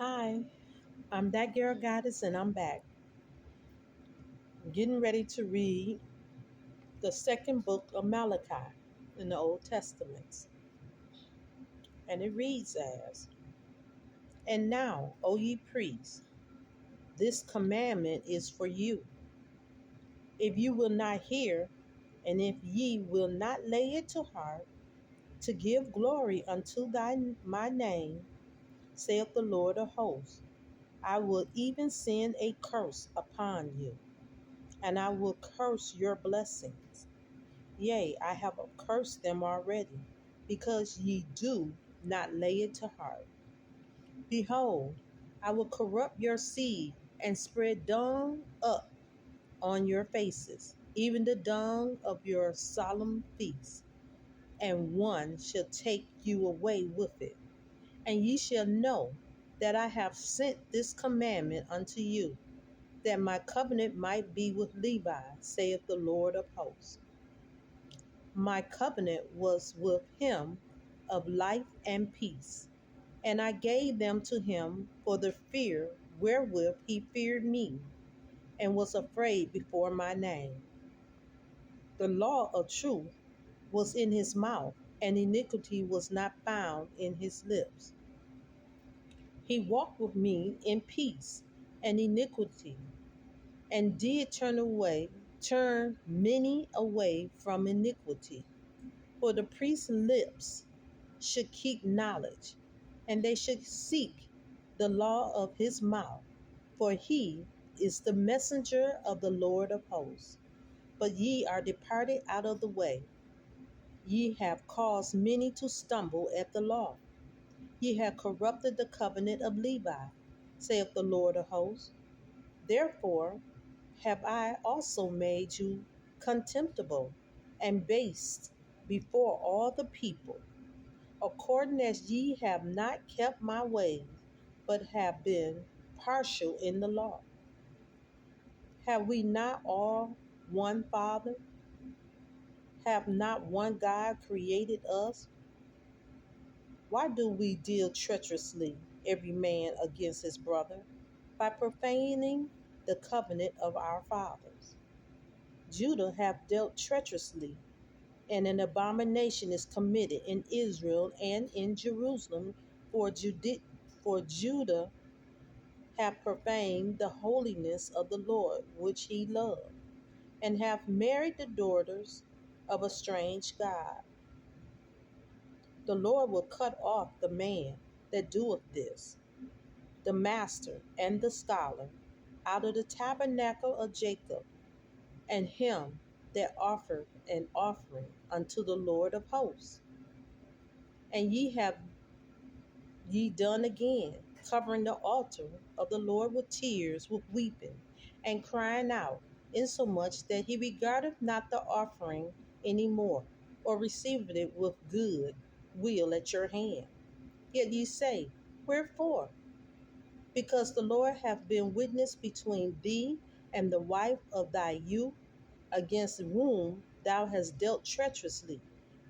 Hi, I'm that girl goddess, and I'm back. Getting ready to read the second book of Malachi in the Old Testament. And it reads as, "And now, O ye priests, this commandment is for you. If you will not hear, and if ye will not lay it to heart, to give glory unto my name, saith the Lord of hosts, I will even send a curse upon you, and I will curse your blessings. Yea, I have cursed them already, because ye do not lay it to heart. Behold, I will corrupt your seed and spread dung up on your faces, even the dung of your solemn feasts, and one shall take you away with it. And ye shall know that I have sent this commandment unto you, that my covenant might be with Levi, saith the Lord of hosts. My covenant was with him of life and peace, and I gave them to him for the fear wherewith he feared me, and was afraid before my name. The law of truth was in his mouth, and iniquity was not found in his lips. He walked with me in peace and iniquity, and did turn many away from iniquity. For the priest's lips should keep knowledge, and they should seek the law of his mouth, for he is the messenger of the Lord of hosts. But ye are departed out of the way. Ye have caused many to stumble at the law. Ye have corrupted the covenant of Levi, saith the Lord of hosts. Therefore have I also made you contemptible and base before all the people, according as ye have not kept my ways, but have been partial in the law. Have we not all one Father? Have not one God created us? Why do we deal treacherously, every man against his brother, by profaning the covenant of our fathers? Judah hath dealt treacherously, and an abomination is committed in Israel and in Jerusalem, for Judah hath profaned the holiness of the Lord which he loved, and hath married the daughters of a strange God. The Lord will cut off the man that doeth this, the master and the scholar, out of the tabernacle of Jacob, and him that offered an offering unto the Lord of hosts. And ye done again, covering the altar of the Lord with tears, with weeping, and crying out, insomuch that he regardeth not the offering any more, or received it with good will at your hand. Yet ye say, wherefore? Because the Lord hath been witness between thee and the wife of thy youth, against whom thou hast dealt treacherously.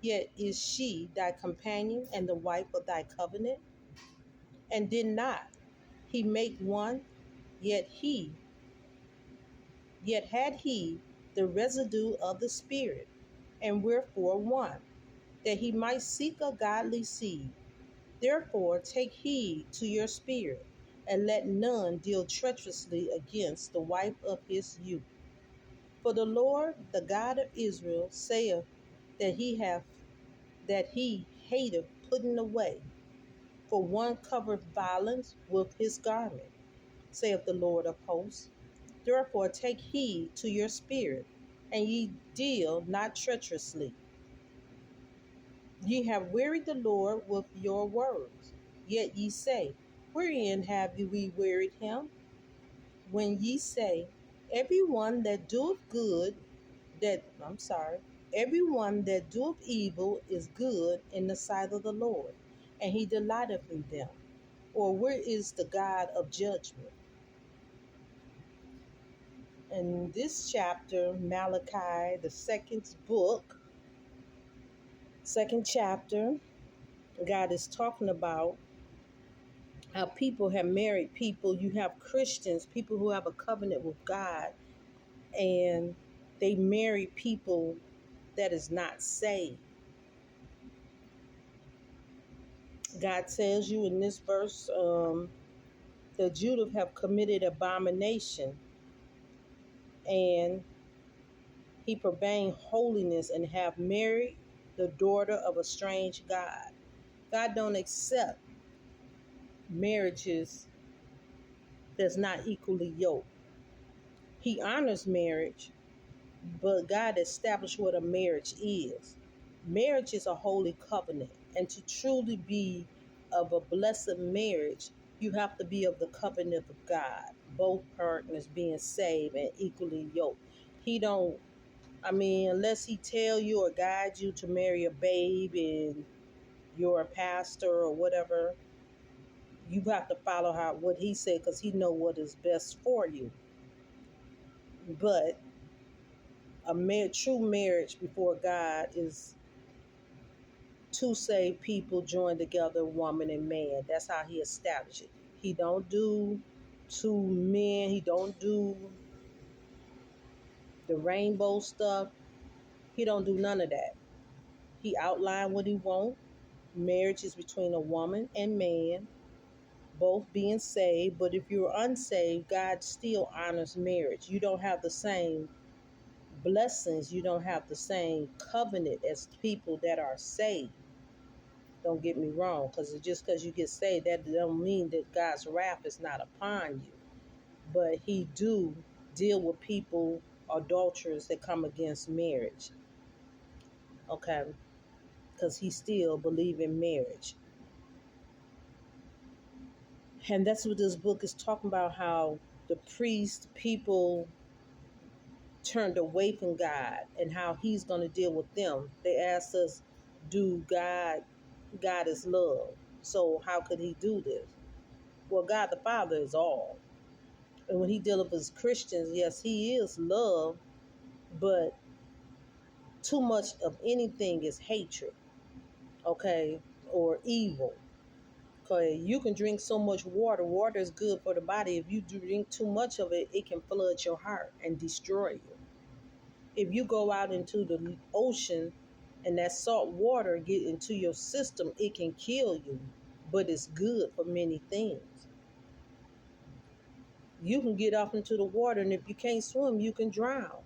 Yet is she thy companion and the wife of thy covenant? And did not he make one? Yet yet had he the residue of the Spirit, and wherefore one, that he might seek a godly seed. Therefore take heed to your spirit, and let none deal treacherously against the wife of his youth. For the Lord, the God of Israel, saith that he hateth putting away. For one covereth violence with his garment, saith the Lord of hosts. Therefore take heed to your spirit, and ye deal not treacherously. Ye have wearied the Lord with your words. Yet ye say, wherein have we wearied him? When ye say, everyone that doeth good, everyone that doeth evil is good in the sight of the Lord, and he delighteth in them. Or where is the God of judgment? In this chapter, Malachi, the second chapter, God is talking about how people have married people. You have Christians, people who have a covenant with God, and they marry people that is not saved. God tells you in this verse, the Judah have committed abomination, and he profaned holiness and have married the daughter of a strange God. God don't accept marriages that's not equally yoked. He honors marriage, but God established what a marriage is. Marriage is a holy covenant, and to truly be of a blessed marriage, you have to be of the covenant of God, both partners being saved and equally yoked. He don't, unless he tell you or guide you to marry a babe and you're a pastor or whatever, you have to follow what he said because he know what is best for you. But true marriage before God is two saved people joined together, woman and man. That's how he established it. He don't do two men. He don't do the rainbow stuff. He don't do none of that. He outlined what he want. Marriage is between a woman and man, both being saved. But if you're unsaved, God still honors marriage. You don't have the same blessings. You don't have the same covenant as people that are saved. Don't get me wrong, because you get saved, that don't mean that God's wrath is not upon you. But he do deal with people, adulterers that come against marriage. Okay, because he still believe in marriage. And that's what this book is talking about, how the priest, people turned away from God and how he's going to deal with them. They asked us, God is love. So how could he do this? Well, God the Father is all. And when he deals with Christians, yes, he is love, but too much of anything is hatred, okay, or evil. Okay, you can drink so much water. Water is good for the body. If you drink too much of it, it can flood your heart and destroy you. If you go out into the ocean and that salt water get into your system, it can kill you, but it's good for many things. You can get off into the water, and if you can't swim, you can drown.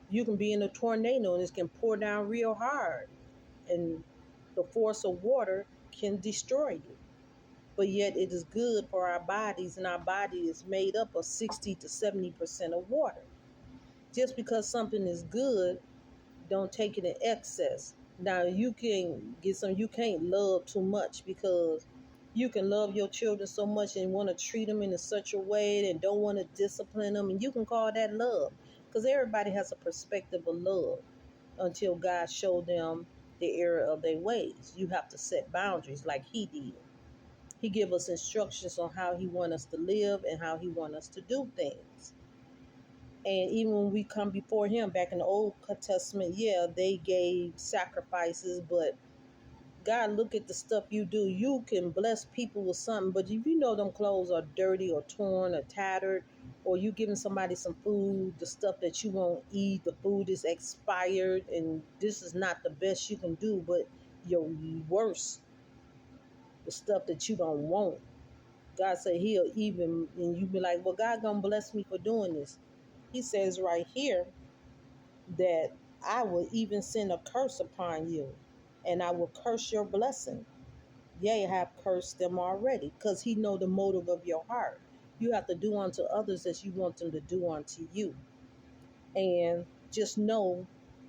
You can be in a tornado and it can pour down real hard, and the force of water can destroy you. But yet it is good for our bodies, and our body is made up of 60 to 70% of water. Just because something is good, don't take it in excess. Now you can't love too much, because you can love your children so much and want to treat them in such a way and don't want to discipline them, and you can call that love, because everybody has a perspective of love until God showed them the error of their ways. You have to set boundaries like he did. He give us instructions on how he want us to live and how he want us to do things. And even when we come before him back in the Old Testament, yeah, they gave sacrifices, but God, look at the stuff you do. You can bless people with something, but if you know them clothes are dirty or torn or tattered, or you giving somebody some food, the stuff that you won't eat, the food is expired, and this is not the best you can do, but your worst, the stuff that you don't want. God said he'll even, and you be like, well, God gonna bless me for doing this. He says right here that I will even send a curse upon you, and I will curse your blessing. Yea, I have cursed them already, because he know the motive of your heart. You have to do unto others as you want them to do unto you. And just know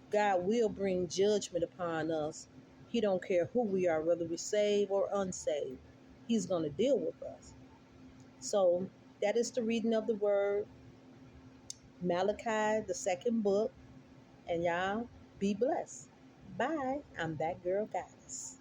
God will bring judgment upon us. He don't care who we are, whether we're saved or unsaved. He's going to deal with us. So that is the reading of the word, Malachi, the second book. And y'all be blessed. Bye. I'm that girl, goddess.